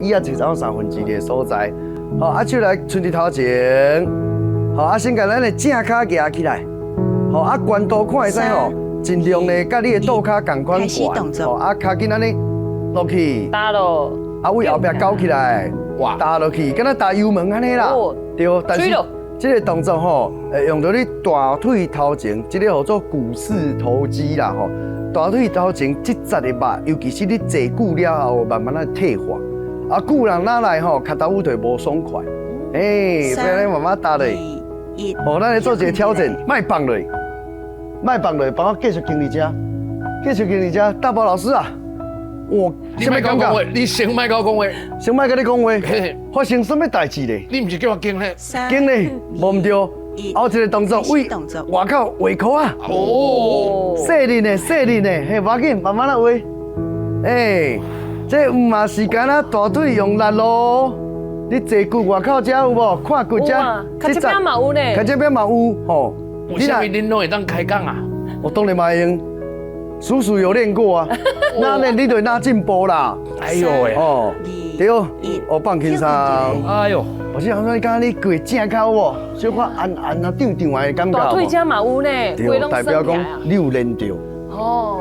以下一走1/3的所在，好，啊手来伸伫头前，好，啊先甲咱的正脚举起来，好，啊悬度看会使吼，尽量呢甲你的倒脚共款悬，好，啊脚紧安尼落去，打咯，啊为后壁勾起来，哇，打落去，敢若打油门安尼啦，对，但是这个动作吼，用到你大腿头前，这个叫做股四头肌啦吼，大腿头前这节的肉，尤其是你坐久了后，慢慢啊退化。 啊，久人哪来吼，脚头就无爽快。所以咱慢慢打落。哦，咱来做一个挑战，卖放落，卖放落，帮我继续经理家，继续经理家，大宝老师啊，我你莫讲话，你先莫讲话，先莫跟你讲话，发生什么代志咧？你唔是叫我经咧？经咧，无唔对。后一个动作，喂，外口围口啊！哦，细力呢，细力呢，嘿，无要紧，慢慢啊围。这毋嘛是干那大腿用力咯，你坐骨外口遮有无？看骨遮，较这边嘛有呢，较这边嘛有吼。为什么恁拢会当开讲啊？我当然嘛会用，叔叔有练过啊，那练你就那进步啦。哎呦喂，哦，对，我放轻松。哎呦，我是想说你刚刚你跪正脚无？小可按啊长长的感觉。大腿遮嘛有呢，对，代表讲你有练到。哦，